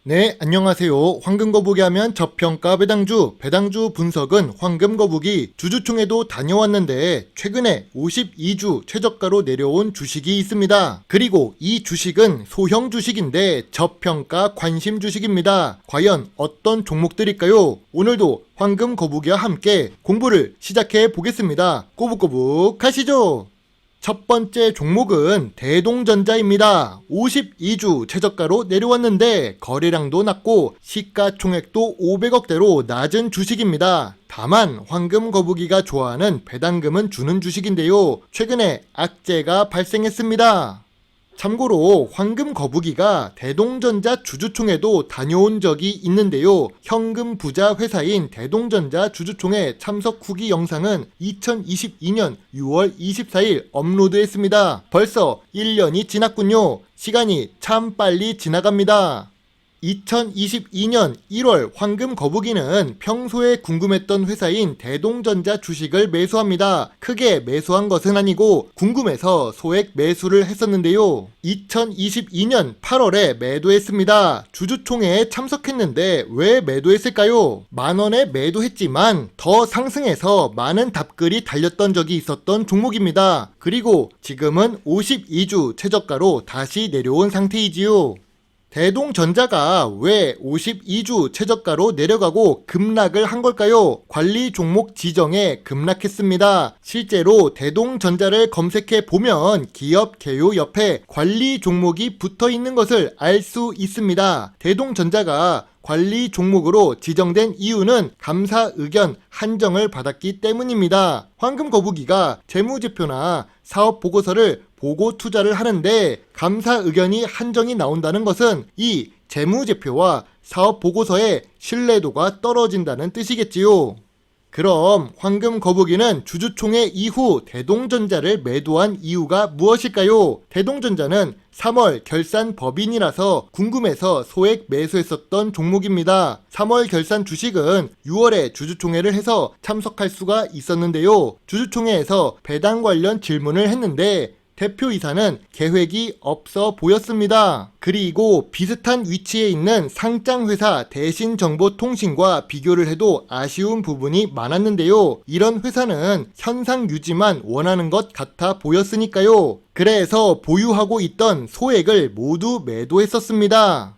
네, 안녕하세요. 황금거북이 하면 저평가 배당주 분석은 황금거북이 주주총회도 다녀왔는데 최근에 52주 최저가로 내려온 주식이 있습니다. 그리고 이 주식은 소형 주식인데 저평가 관심 주식입니다. 과연 어떤 종목들일까요? 오늘도 황금거북이와 함께 공부를 시작해 보겠습니다. 꼬북꼬북 가시죠. 첫 번째 종목은 대동전자입니다. 52주 최저가로 내려왔는데 거래량도 낮고 시가총액도 500억대로 낮은 주식입니다. 다만 황금거북이가 좋아하는 배당금은 주는 주식인데요. 최근에 악재가 발생했습니다. 참고로 황금거북이가 대동전자 주주총회도 다녀온 적이 있는데요. 현금 부자 회사인 대동전자 주주총회 참석 후기 영상은 2022년 6월 24일 업로드했습니다. 벌써 1년이 지났군요. 시간이 참 빨리 지나갑니다. 2022년 1월 황금거북이는 평소에 궁금했던 회사인 대동전자 주식을 매수합니다. 크게 매수한 것은 아니고 궁금해서 소액 매수를 했었는데요. 2022년 8월에 매도했습니다. 주주총회에 참석했는데 왜 매도했을까요? 만원에 매도했지만 더 상승해서 많은 답글이 달렸던 적이 있었던 종목입니다. 그리고 지금은 52주 최저가로 다시 내려온 상태이지요. 대동전자가 왜 52주 최저가로 내려가고 급락을 한 걸까요? 관리 종목 지정에 급락했습니다. 실제로 대동전자를 검색해 보면 기업 개요 옆에 관리 종목이 붙어 있는 것을 알 수 있습니다. 대동전자가 관리 종목으로 지정된 이유는 감사 의견 한정을 받았기 때문입니다. 황금거북이가 재무제표나 사업보고서를 보고 투자를 하는데 감사 의견이 한정이 나온다는 것은 이 재무제표와 사업보고서의 신뢰도가 떨어진다는 뜻이겠지요. 그럼 황금거북이는 주주총회 이후 대동전자를 매도한 이유가 무엇일까요? 대동전자는 3월 결산 법인이라서 궁금해서 소액 매수했었던 종목입니다. 3월 결산 주식은 6월에 주주총회를 해서 참석할 수가 있었는데요. 주주총회에서 배당 관련 질문을 했는데 대표이사는 계획이 없어 보였습니다. 그리고 비슷한 위치에 있는 상장회사 대신정보통신과 비교를 해도 아쉬운 부분이 많았는데요. 이런 회사는 현상 유지만 원하는 것 같아 보였으니까요. 그래서 보유하고 있던 소액을 모두 매도했었습니다.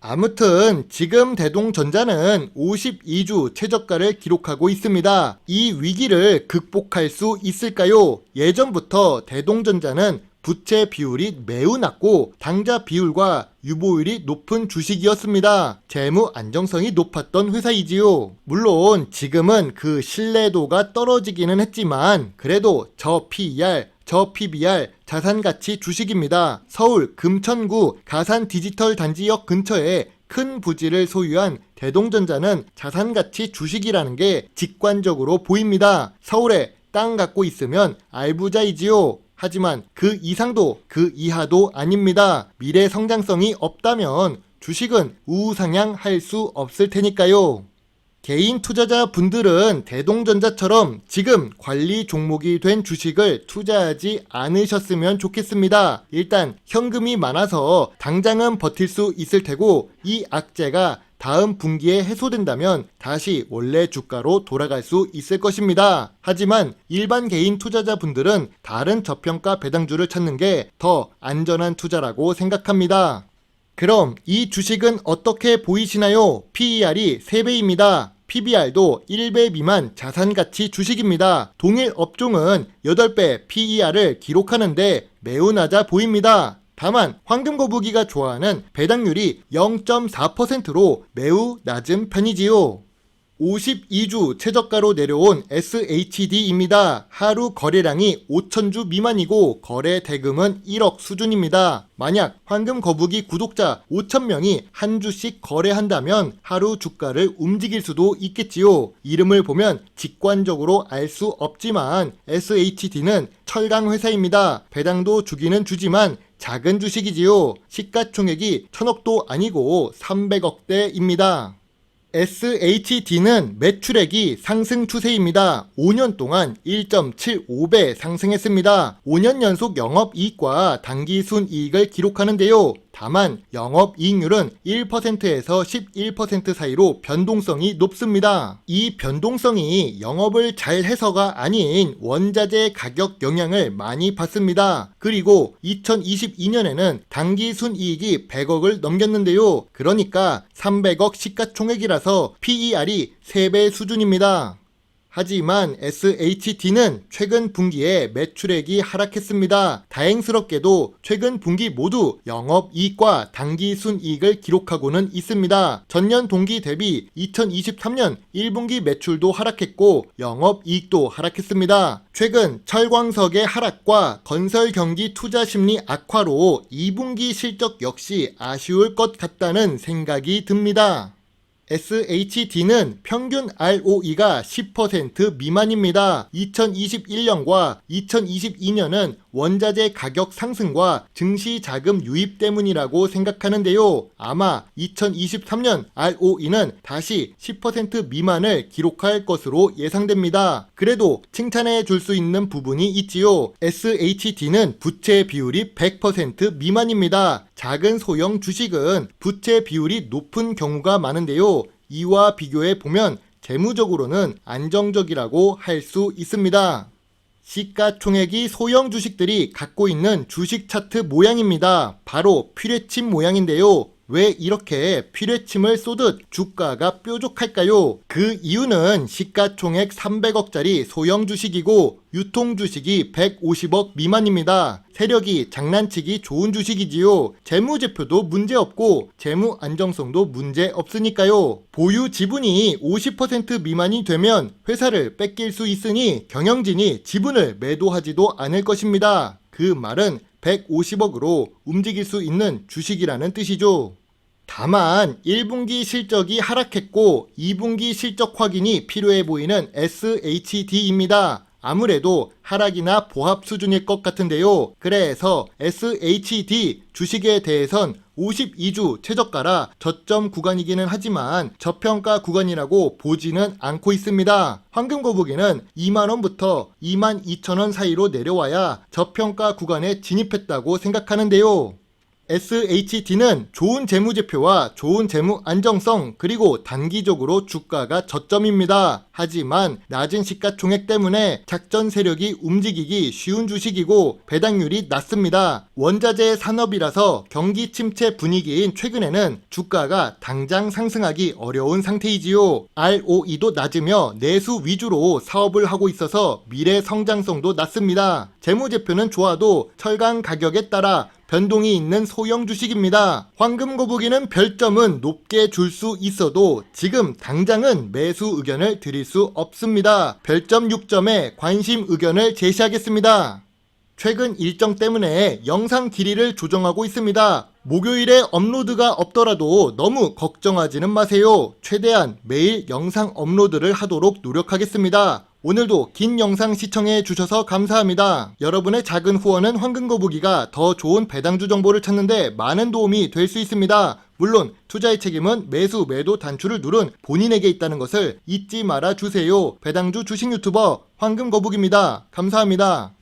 아무튼 지금 대동전자는 52주 최저가를 기록하고 있습니다. 이 위기를 극복할 수 있을까요? 예전부터 대동전자는 부채 비율이 매우 낮고 당좌 비율과 유보율이 높은 주식이었습니다. 재무 안정성이 높았던 회사이지요. 물론 지금은 그 신뢰도가 떨어지기는 했지만 그래도 저 PBR 자산가치 주식입니다. 서울 금천구 가산 디지털 단지역 근처에 큰 부지를 소유한 대동전자는 자산가치 주식이라는 게 직관적으로 보입니다. 서울에 땅 갖고 있으면 알부자이지요. 하지만 그 이상도 그 이하도 아닙니다. 미래 성장성이 없다면 주식은 우상향할 수 없을 테니까요. 개인 투자자 분들은 대동전자처럼 지금 관리 종목이 된 주식을 투자하지 않으셨으면 좋겠습니다. 일단 현금이 많아서 당장은 버틸 수 있을 테고 이 악재가 다음 분기에 해소된다면 다시 원래 주가로 돌아갈 수 있을 것입니다. 하지만 일반 개인 투자자 분들은 다른 저평가 배당주를 찾는 게 더 안전한 투자라고 생각합니다. 그럼 이 주식은 어떻게 보이시나요? PER이 3배입니다. PBR도 1배 미만 자산가치 주식입니다. 동일 업종은 8배 PER을 기록하는데 매우 낮아 보입니다. 다만 황금거북이가 좋아하는 배당률이 0.4%로 매우 낮은 편이지요. 52주 최저가로 내려온 SHD입니다. 하루 거래량이 5,000주 미만이고 거래 대금은 1억 수준입니다. 만약 황금거북이 구독자 5,000명이 한 주씩 거래한다면 하루 주가를 움직일 수도 있겠지요. 이름을 보면 직관적으로 알 수 없지만 SHD는 철강 회사입니다. 배당도 주기는 주지만 작은 주식이지요. 시가총액이 1,000억도 아니고 300억대입니다. SHD는 매출액이 상승 추세입니다. 5년 동안 1.75배 상승했습니다. 5년 연속 영업이익과 당기순이익을 기록하는데요. 다만 영업이익률은 1%에서 11% 사이로 변동성이 높습니다. 이 변동성이 영업을 잘 해서가 아닌 원자재 가격 영향을 많이 받습니다. 그리고 2022년에는 당기 순이익이 100억을 넘겼는데요. 그러니까 300억 시가총액이라서 PER이 3배 수준입니다. 하지만 SHD는 최근 분기에 매출액이 하락했습니다. 다행스럽게도 최근 분기 모두 영업이익과 당기순이익을 기록하고는 있습니다. 전년 동기 대비 2023년 1분기 매출도 하락했고 영업이익도 하락했습니다. 최근 철광석의 하락과 건설 경기 투자 심리 악화로 2분기 실적 역시 아쉬울 것 같다는 생각이 듭니다. SHD는 평균 ROE가 10% 미만입니다. 2021년과 2022년은 원자재 가격 상승과 증시 자금 유입 때문이라고 생각하는데요. 아마 2023년 ROE는 다시 10% 미만을 기록할 것으로 예상됩니다. 그래도 칭찬해 줄 수 있는 부분이 있지요. SHD는 부채 비율이 100% 미만입니다. 작은 소형 주식은 부채 비율이 높은 경우가 많은데요. 이와 비교해 보면 재무적으로는 안정적이라고 할 수 있습니다. 시가총액이 소형 주식들이 갖고 있는 주식 차트 모양입니다. 바로 퓨레침 모양인데요. 왜 이렇게 퓨레침을 쏘듯 주가가 뾰족할까요? 그 이유는 시가총액 300억짜리 소형 주식이고 유통 주식이 150억 미만입니다. 세력이 장난치기 좋은 주식이지요. 재무제표도 문제없고 재무 안정성도 문제없으니까요. 보유 지분이 50% 미만이 되면 회사를 뺏길 수 있으니 경영진이 지분을 매도하지도 않을 것입니다. 그 말은 150억으로 움직일 수 있는 주식이라는 뜻이죠. 다만 1분기 실적이 하락했고 2분기 실적 확인이 필요해 보이는 SHD입니다. 아무래도 하락이나 보합 수준일 것 같은데요. 그래서 SHD 주식에 대해선 52주 최저가라 저점 구간이기는 하지만 저평가 구간이라고 보지는 않고 있습니다. 황금 거북이는 2만원부터 22,000원 사이로 내려와야 저평가 구간에 진입했다고 생각하는데요. SHD는 좋은 재무제표와 좋은 재무 안정성 그리고 단기적으로 주가가 저점입니다. 하지만 낮은 시가총액 때문에 작전 세력이 움직이기 쉬운 주식이고 배당률이 낮습니다. 원자재 산업이라서 경기 침체 분위기인 최근에는 주가가 당장 상승하기 어려운 상태이지요. ROE도 낮으며 내수 위주로 사업을 하고 있어서 미래 성장성도 낮습니다. 재무제표는 좋아도 철강 가격에 따라 변동이 있는 소형 주식입니다. 황금 거북이는 별점은 높게 줄 수 있어도 지금 당장은 매수 의견을 드릴 수 없습니다. 별점 6점에 관심 의견을 제시하겠습니다. 최근 일정 때문에 영상 길이를 조정하고 있습니다. 목요일에 업로드가 없더라도 너무 걱정하지는 마세요. 최대한 매일 영상 업로드를 하도록 노력하겠습니다. 오늘도 긴 영상 시청해 주셔서 감사합니다. 여러분의 작은 후원은 황금거북이가 더 좋은 배당주 정보를 찾는데 많은 도움이 될 수 있습니다. 물론 투자의 책임은 매수 매도 단추를 누른 본인에게 있다는 것을 잊지 말아 주세요. 배당주 주식 유튜버 황금거북입니다. 감사합니다.